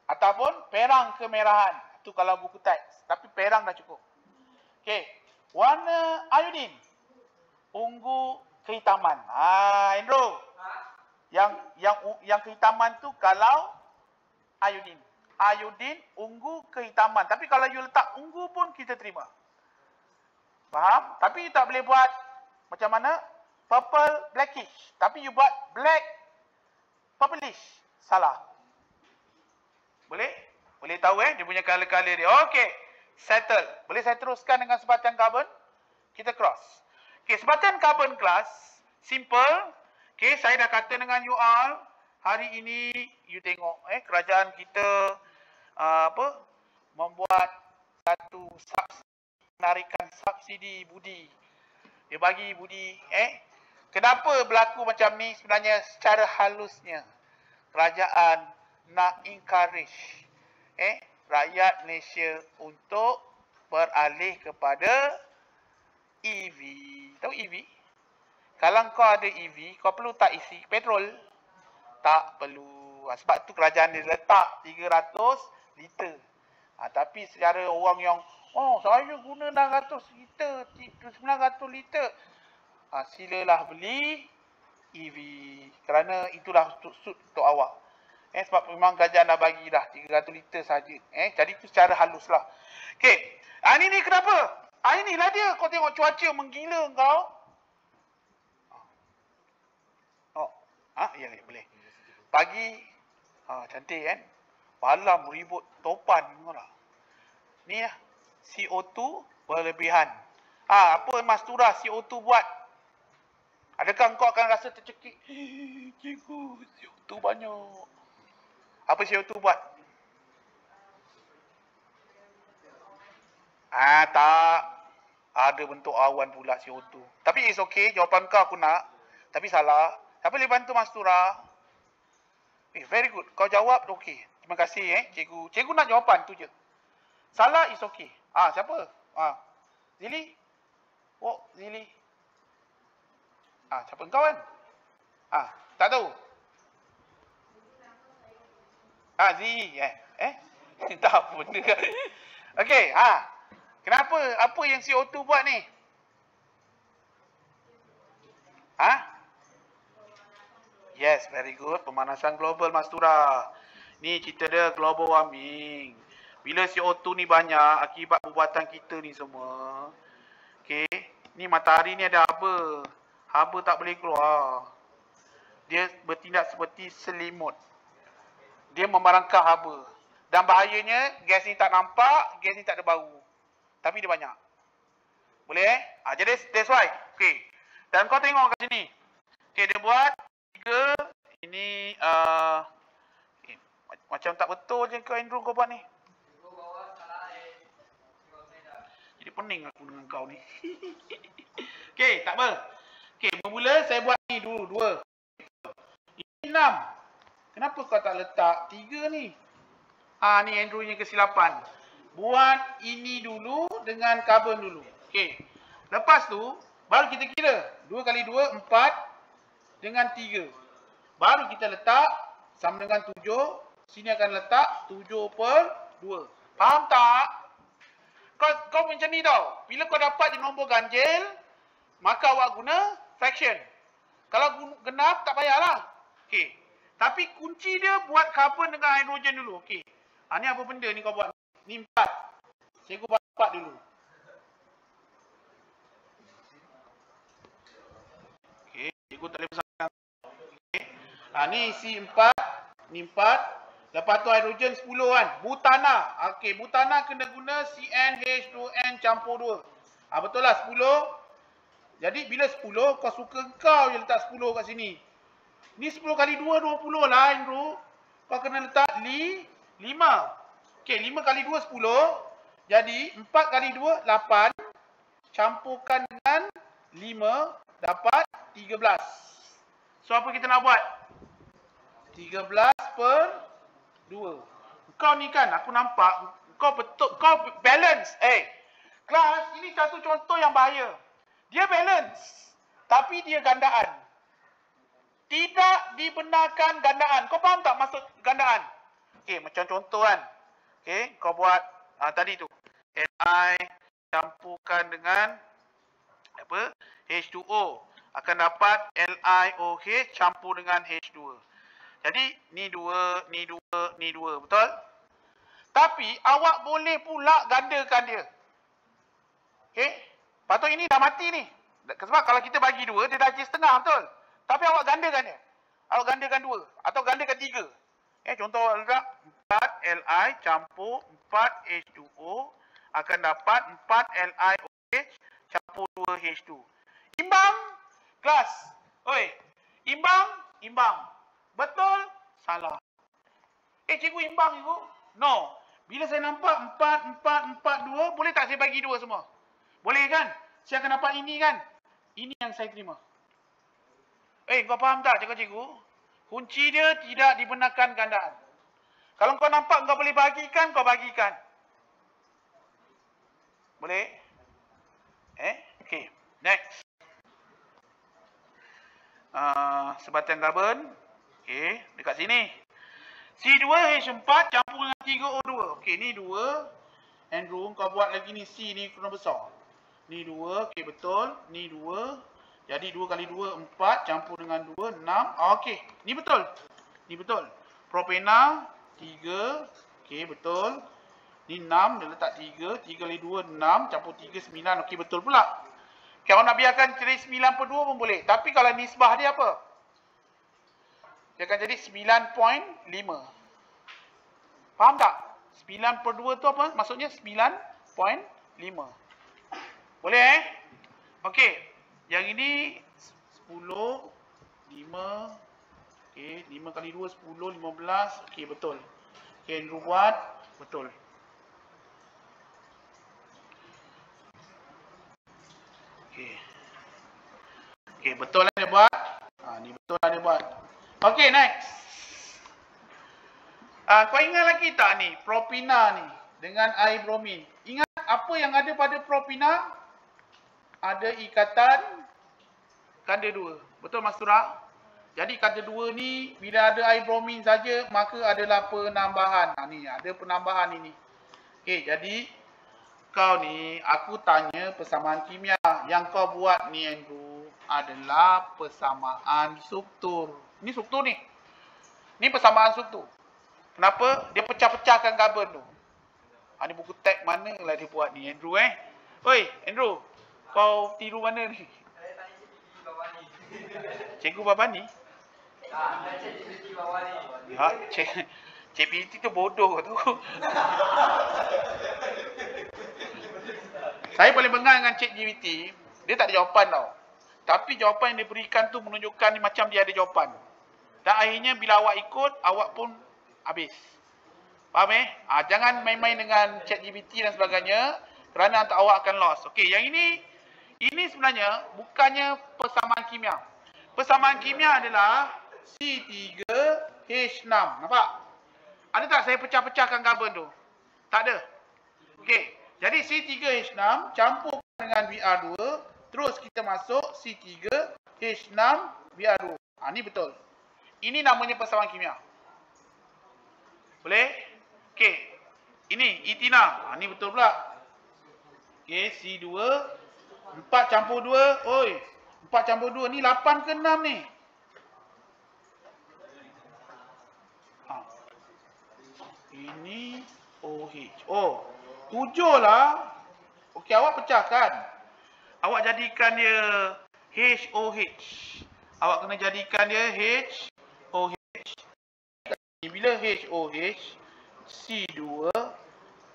Ataupun perang kemerahan. Itu kalau buku teks. Tapi perang dah cukup. Okey. Warna iodin, ungu kehitaman. Andrew. Yang kehitaman tu kalau iodin. Iodin, ungu kehitaman. Tapi kalau you letak ungu pun kita terima. Faham? Tapi you tak boleh buat macam mana? Purple blackish. Tapi you buat black purplish. Salah. Boleh? Boleh tahu dia punya color-color dia. Okey. Settle. Boleh saya teruskan dengan sebatian karbon? Kita cross. Okey, sebatian karbon kelas. Simple. Okey, saya dah kata dengan you all. Hari ini you tengok kerajaan kita membuat satu penarikan subsidi budi. Dia bagi budi kenapa berlaku macam ni? Sebenarnya secara halusnya kerajaan nak encourage rakyat Malaysia untuk beralih kepada EV. Tahu EV? Kalau kau ada EV, kau perlu tak isi petrol? Tak perlu. Sebab tu kerajaan dia letak 300 liter. Tapi secara orang yang saya guna 600 liter, 900 liter. Silalah beli EV. Kerana itulah suit untuk awak. Sebab memang kerajaan dah bagi dah 300 liter saja. Jadi itu secara halus lah. Okey. Ini kenapa? Inilah dia. Kau tengok cuaca menggila kau. Ya, boleh. Pagi, cantik kan? Malam ribut topan. Ni lah. CO2 berlebihan. Apa Mas Turah CO2 buat? Adakah kau akan rasa tercekik? Cikgu, CO2 banyak. Apa CO2 buat? Tak. Ada bentuk awan pula CO2. Tapi it's okay. Jawapan kau aku nak. Tapi salah. Tak boleh bantu Mastura. Very good. Kau jawab okey. Terima kasih cikgu. Cikgu nak jawapan tu je. Salah is okey. Siapa? Zili? Oh, Zili. Siapa kau kan? Tak tahu. Zee. Tak benda. Okey, kenapa? Apa yang CO2 buat ni? Yes, very good. Pemanasan global, Mastura. Ni cerita dia global warming. Bila CO2 ni banyak akibat perbuatan kita ni semua. Okey, ni matahari ni ada haba. Haba tak boleh keluar. Dia bertindak seperti selimut. Dia memerangkap haba. Dan bahayanya, gas ni tak nampak, gas ni tak ada bau. Tapi dia banyak. Boleh jadi that's why. Okey. Dan kau tengok kat sini. Okey, dia buat 3. Ini macam tak betul je kau Andrew kau buat ni. Jadi pening aku dengan kau ni. Okey, tak apa. Okey, bermula saya buat ni dulu 2. Ini 6. Kenapa kau tak letak 3 ni? Ni Andrew yang kesilapan. Buat ini dulu dengan carbon dulu. Okey. Lepas tu baru kita kira 2 kali 2 4 dengan 3. Baru kita letak sama dengan 7. Sini akan letak 7/2. Faham tak? Kau macam ni tau. Bila kau dapat di nombor ganjil, maka awak guna fraction. Kalau genap tak payahlah. Okey. Tapi kunci dia buat carbon dengan hidrogen dulu. Okey. Ni apa benda ni kau buat? Ni 4. Cikgu buat 4 dulu. Okey, cikgu tak boleh besarkan. Okey. Ni isi 4, ni 4. Lepas tu hidrogen 10 kan. Butana. Okey, butana kena guna CnH2n campur 2. Betul lah 10. Jadi bila 10, kau suka kau je letak 10 kat sini. Ni 10 kali 2, 20 lah Andrew. Kau kena letak 5. Okey, 5 kali 2, 10. Jadi 4 kali 2, 8. Campurkan dengan 5, dapat 13. So apa kita nak buat? 13/2. Kau ni kan, aku nampak. Kau betul, kau balance. Kelas, ini satu contoh yang bahaya. Dia balance. Tapi dia gandaan. Tidak dibenarkan gandaan. Kau faham tak maksud gandaan? Okey, macam contoh kan. Okey, kau buat tadi tu. Li campurkan dengan apa? H2O. Akan dapat LiOH campur dengan H2. Jadi, ni 2, ni 2, ni 2. Betul? Tapi, awak boleh pula gandakan dia. Okey? Patut ini dah mati ni. Sebab kalau kita bagi 2, dia dah jadi setengah. Betul? Tapi awak gandakan dia. Awak gandakan 2. Atau gandakan 3. Contoh awak letak 4 Li campur 4 H2O. Akan dapat 4 LiOH campur 2 H2. Imbang? Kelas. Oi. Imbang? Imbang. Betul? Salah. Cikgu imbang cikgu? No. Bila saya nampak 4, 4, 4, 2, boleh tak saya bagi 2 semua? Boleh kan? Saya akan dapat ini kan? Ini yang saya terima. Kau faham tak cikgu? Kunci dia tidak dibenarkan gandaan. Kalau kau nampak kau boleh bagikan, kau bagikan. Boleh? Okey. Next. Sebatian karbon. Okey, dekat sini. C2H4 campur dengan 3O2. Okey, ni 2. Andrew, kau buat lagi ni C ni kena besar. Ni 2, okey betul. Ni 2. Jadi 2 kali 2, 4. Campur dengan 2, 6. Okey, ni betul. Ni betul. Propena, 3. Okey, betul. Ni 6, dia letak 3. 3 kali 2, 6. Campur 3, 9. Okey, betul pula. Kalau nak biarkan jadi 9/2 pun boleh. Tapi kalau nisbah dia apa? Dia akan jadi 9.5. Faham tak? 9/2 tu apa? Maksudnya 9.5. Boleh Okey. Yang ini 10, 5. Okey, 5 kali 2, 10, 15. Okey, betul. Okey, Andrew buat. Betul. Okey, betul lah dia buat. Ni betul lah dia buat. Okey, next. Kau ingat lagi tak ni, propina ni dengan air bromin? Ingat apa yang ada pada propina? Ada ikatan kanda 2. Betul Mas Surah? Jadi kanda 2 ni bila ada air bromin saja maka adalah penambahan. Ni ada penambahan ini. Okey, jadi kau ni aku tanya persamaan kimia. Yang kau buat ni Andrew adalah persamaan struktur. Ni struktur ni. Ni persamaan struktur. Kenapa? Dia pecah-pecahkan karbon tu. Ni buku teks mana lah dia buat ni Andrew Oi Andrew, kau tiru mana ni? Saya tanya CPT bawah ni. Cikgu bawah ni? Tak, saya CPT bawah ni. CPT tu bodoh tu. Saya paling bengal dengan ChatGPT, dia tak ada jawapan tau. Tapi jawapan yang dia berikan tu menunjukkan ni macam dia ada jawapan. Dan akhirnya bila awak ikut, awak pun habis. Faham jangan main-main dengan ChatGPT dan sebagainya kerana awak akan lost. Okey, yang ini sebenarnya bukannya persamaan kimia. Persamaan kimia adalah C3H6. Nampak? Ada tak saya pecah-pecahkan karbon tu? Tak ada. Okey, jadi C3H6 campur dengan Br2, terus kita masuk C3H6Br2. Ni betul. Ini namanya persamaan kimia. Boleh? Okey. Ini etina. Ni betul pula. Okey, C2 4 campur 2. Oi, 4 campur 2 ni 8 ke 6 ni? Ini OH. Oh, 7 lah. Okey, awak pecahkan. Awak jadikan dia HOH. Awak kena jadikan dia HOH. Bila HOH, C2,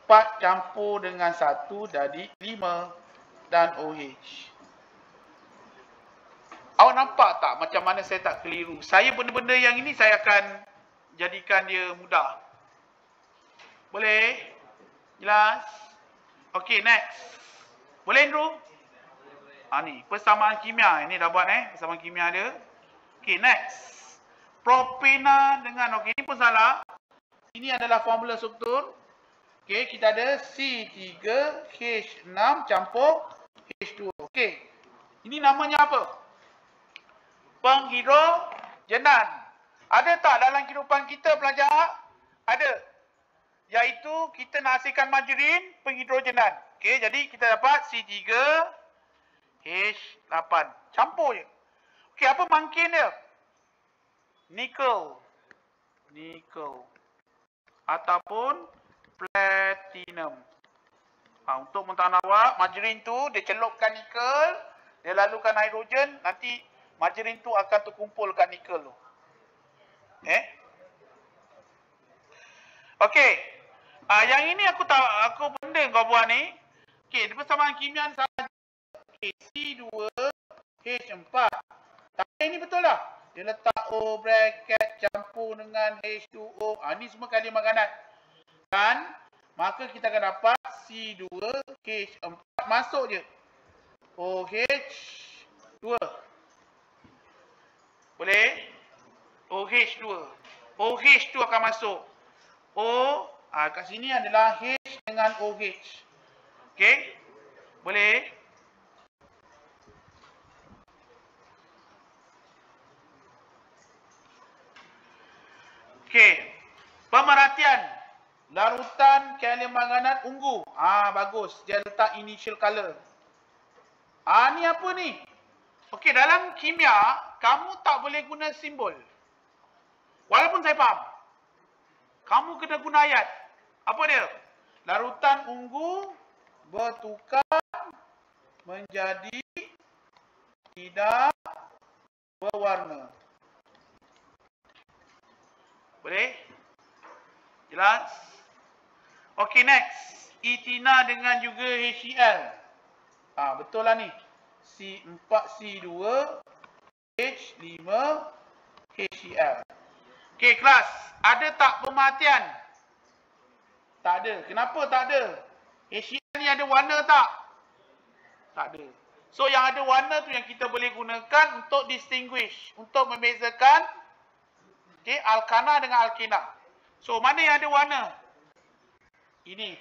4 campur dengan 1 jadi 5 dan OH. Awak nampak tak macam mana saya tak keliru? Saya benda-benda yang ini saya akan jadikan dia mudah. Boleh? Jelas? Okey, next. Boleh Andrew? Ni, persamaan kimia. Ini dah buat persamaan kimia dia. Okey, next. Propena dengan, okey, ini pun salah. Ini adalah formula struktur. Okey, kita ada C3H6 campur H2. Okey. Ini namanya apa? Penghidrogenan. Ada tak dalam kehidupan kita belajar? Ada. Iaitu kita nak hasilkan margarin penghidrogenan. Okey, jadi kita dapat C3H8. Campur je. Okey, apa mangkin dia? Nikel ataupun platinum. Untuk mentang awak, margarin tu dia celupkan nikel, dia lalukan hidrogen, nanti margarin tu akan terkumpul kat nikel tu. Okey. Yang ini aku benda kau buat ni. Okey, persamaan kimia saja. Okey, C2H4. Tapi ini betul lah. Dia letak O bracket campur dengan H2O. Ni semua kalimah ganat. Dan maka kita akan dapat C2H4 masuk je. OH2. Boleh? OH2. OH2 akan masuk. Kat sini adalah H dengan OH. Okey? Boleh? Okey. Pemerhatian. Larutan kalium manganat ungu. Bagus. Dia letak initial color. Ni apa ni? Okey, dalam kimia, kamu tak boleh guna simbol. Walaupun saya faham. Kamu kena guna ayat. Apa dia? Larutan ungu bertukar menjadi tidak berwarna. Boleh? Jelas? Okey, next. Etina dengan juga HCl. Betul lah ni. C4C2 H5 HCl. Okey, kelas. Ada tak pemerhatian? Tak ada. Kenapa tak ada? HCl ni ada warna tak? Tak ada. So yang ada warna tu yang kita boleh gunakan untuk distinguish, untuk membezakan alkana dengan alkena. So mana yang ada warna? Ini.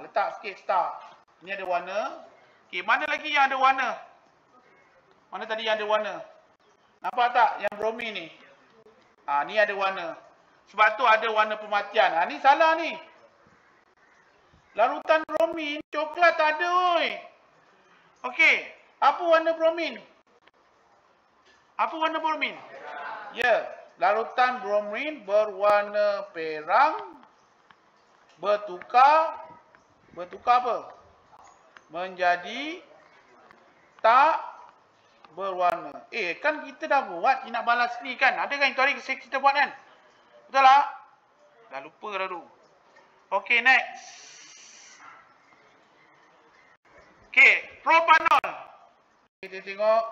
Letak sikit star. Ini ada warna. Mana lagi yang ada warna? Mana tadi yang ada warna? Nampak tak yang bromin ni? Ni ada warna. Sebab tu ada warna pematian. Ni salah ni. Larutan bromin, coklat tak ada oi. Okey, apa warna bromin? Apa warna bromin? Ya, larutan bromin berwarna perang bertukar apa? Menjadi tak berwarna. Kan kita dah buat nak balas ni kan? Ada kan itu hari kita buat kan? Betul tak? Dah lupa dah tu. Okey, next. Okey, propanol. Kita tengok.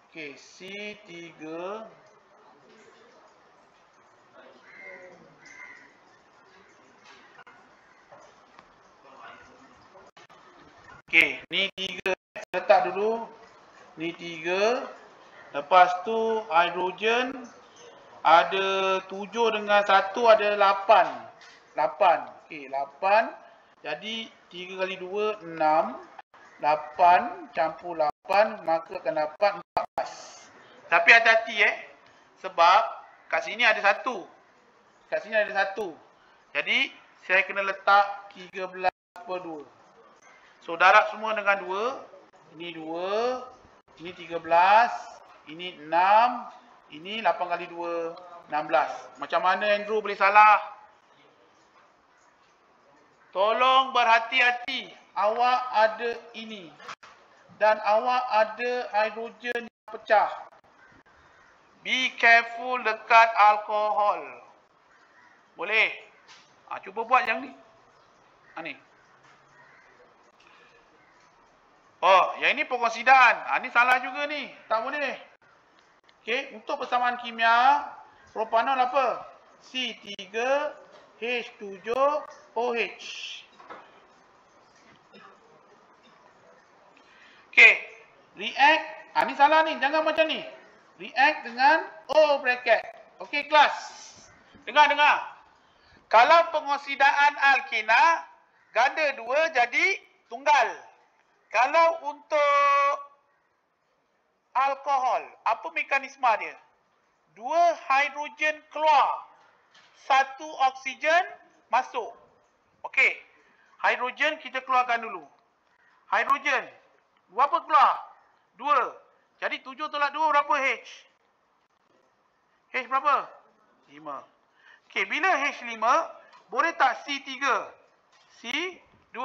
Okey, C3. Okey, ni 3. Letak dulu. Ni 3. Lepas tu hidrogen ada 7 dengan 1 ada 8. 8. Okey, 8. Jadi 3 kali 2 6. 8 campur 8 maka akan dapat 14. Tapi hati-hati sebab kat sini ada 1. Kat sini ada 1. Jadi saya kena letak 13/2. So darab semua dengan 2. Ini 2. Ini 13. Ini 6. Ini 8 kali 2. 16. Macam mana Andrew boleh salah? Tolong berhati-hati. Awak ada ini. Dan awak ada hidrogen yang pecah. Be careful dekat alkohol. Boleh? Cuba buat yang ni. Ni. Yang ini pengoksidaan. Ni salah juga ni. Tak boleh. Okey, untuk persamaan kimia, propanol apa? C3H7OH. Okey, react. Ni salah ni, jangan macam ni. React dengan O bracket. Okey, kelas. Dengar. Kalau pengoksidaan alkena, ganda 2 jadi tunggal. Kalau untuk alkohol, apa mekanisme dia? 2 hidrogen keluar, 1 oksigen masuk. Okey, hidrogen kita keluarkan dulu. Hidrogen, berapa keluar? 2. Jadi 7 tolak 2 berapa H? H berapa? 5. Okey, bila H5, boleh tak C3? C2.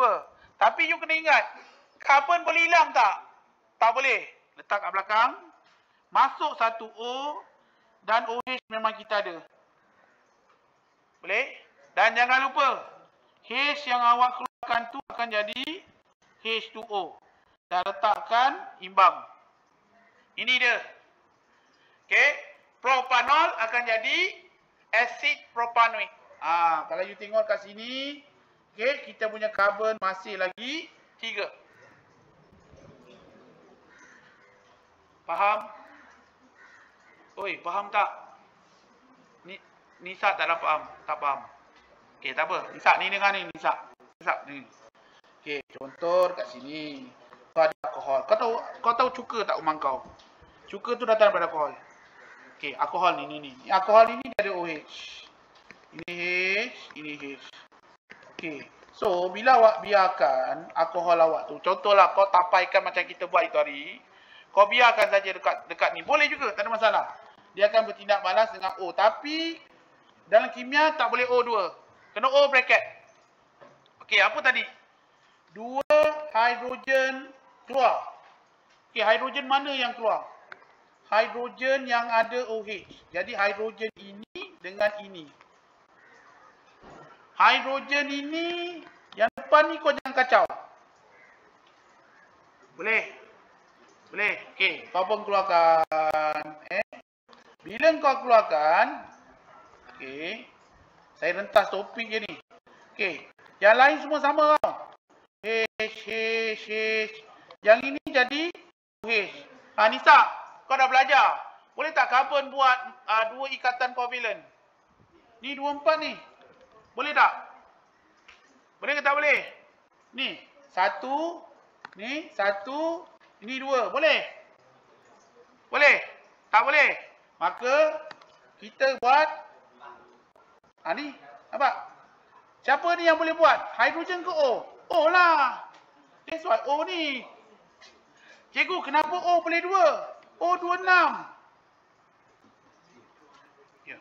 Tapi you kena ingat, karbon boleh hilang tak? Tak boleh. Letak kat belakang. Masuk 1 O dan OH memang kita ada. Boleh? Dan jangan lupa, H yang awak keluarkan tu akan jadi H2O. Dan letakkan imbang. Ini dia. Okey. Propanol akan jadi asid propanoik. Kalau you tengok kat sini, okey, kita punya karbon masih lagi 3. Faham? Oi, faham tak? Nisa tak faham? Tak faham. Okey, tak apa. Nisa ni dengar ni, Nisa ni. Okey, contoh kat sini. Kau ada alkohol. Kau tahu cuka tak rumah kau? Cuka tu datang daripada alkohol. Okey, alkohol ni. Alkohol ini dia ada OH. Ini H, ini H. Okey. So, bila awak biarkan alkohol awak tu, contohlah kau tapaikan macam kita buat itu hari, kau biarkan saja dekat ni. Boleh juga, tak ada masalah. Dia akan bertindak balas dengan O. Tapi, dalam kimia tak boleh O2. Kena O bracket. Okey, apa tadi? 2 hidrogen keluar. Okey, hidrogen mana yang keluar? Hidrogen yang ada OH. Jadi, hidrogen ini dengan ini. Hidrogen ini, yang depan ni kau jangan kacau. Boleh? Boleh? Okey, kau pun keluarkan. Bila kau keluarkan, okey, saya rentas topik je ni. Okey, yang lain semua sama tau. H. Yang ini jadi OH. Nisa, kau dah belajar. Boleh tak karbon buat dua ikatan kovalent? Ni 24 ni. Boleh tak? Boleh ke tak boleh? Ni, satu. Ni, satu. Ini dua. Boleh? Boleh? Tak boleh? Maka, kita buat. Ni, nampak? Siapa ni yang boleh buat? Hidrogen ke O? O lah. That's why O ni. Cikgu, kenapa O boleh dua? O 26. Ya.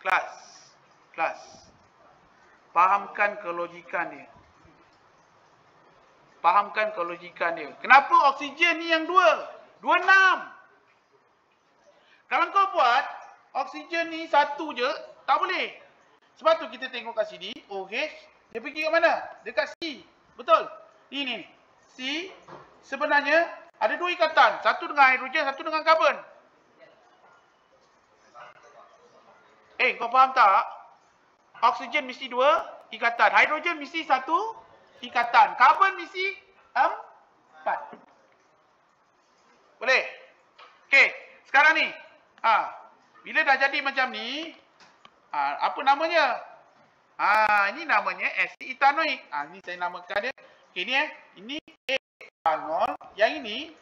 Kelas. Fahamkan kelogikan dia. Kenapa oksigen ni yang 2? 26. Kalau kau buat oksigen ni satu je, tak boleh. Sebab tu kita tengok kat sini, OH, dia pergi kat mana? Dekat C. Betul? Ini. C, sebenarnya ada dua ikatan. Satu dengan hidrogen, satu dengan karbon. Kau faham tak? Oksigen mesti dua ikatan. Hidrogen mesti satu ikatan. Karbon mesti 4. Boleh? Okey, sekarang ni. Bila dah jadi macam ni, apa namanya? Ini namanya asid etanoik. Ni saya namakan dia. Okey, ni ini etanol, yang ini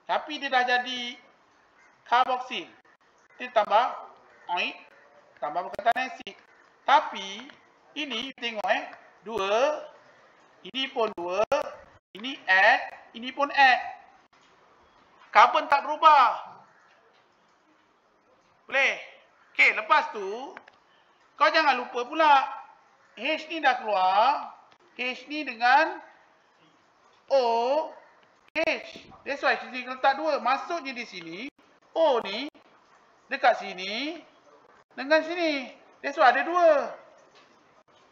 tapi dia dah jadi karboksil. Dia tambah oik, tambah perkataan asid. Tapi ini tengok 2, ini pun 2, ini add, ini pun add. Karbon tak berubah. Boleh? Okey, lepas tu kau jangan lupa pula H ni dah keluar. H ni dengan O, H. That's why kita letak 2. Maksudnya di sini O ni dekat sini dengan sini. That's why ada 2.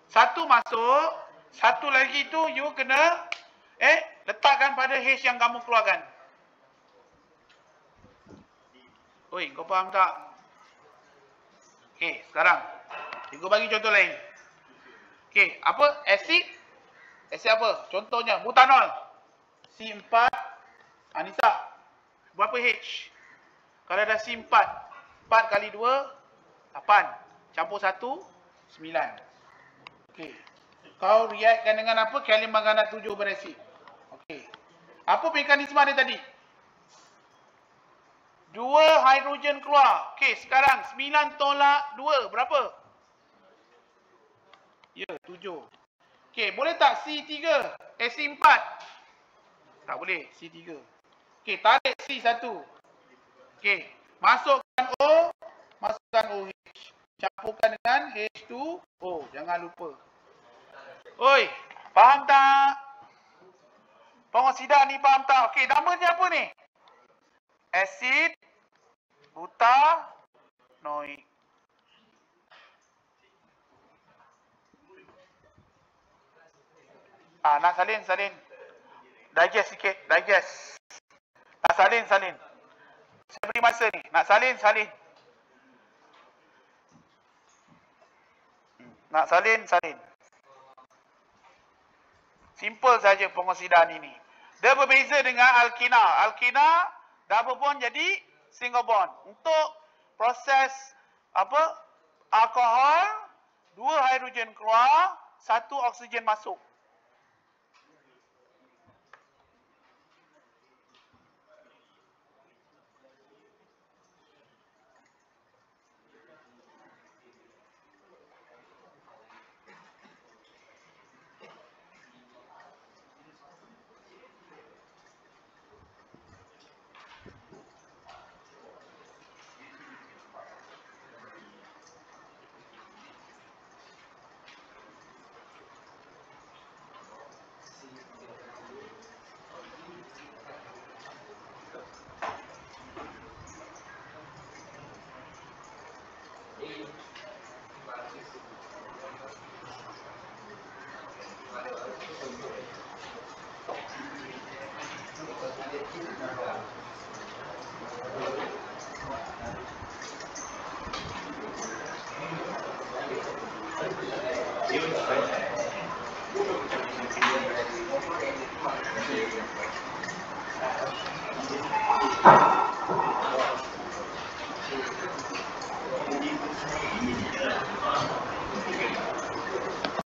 Satu masuk, satu lagi tu you kena letakkan pada H yang kamu keluarkan. Oi, kau faham tak? Okey, sekarang cikgu bagi contoh lain. Okey, apa? Asid apa? Contohnya butanol. C4. Nisa, berapa H? Kalau ada C4, 4 kali 2, 8. Campur 1, 9. Okey. Kau reactkan dengan apa? Kalium manganat 7 berasid. Okey. Apa mekanisme dia tadi? 2 hidrogen keluar. Okey, sekarang 9 tolak 2. Berapa? Ya, 7. Okey, boleh tak C3? C4? Tak boleh, C3. Okey, tarik C1. Okey, masukkan O, masukkan OH. Campurkan dengan H2O. Jangan lupa. Oi, faham tak? Pengoksida ni faham tak? Okey, nama dia apa ni? Asid butanoik. Nak salin. Digest sikit, digest. Nak salin. Saya beri masa ni. Nak salin. Nak salin. Simple saja pengoksidan ini. Dia berbeza dengan alkina. Alkina double bond jadi single bond. Untuk proses alkohol, 2 hidrogen keluar, 1 oksigen masuk.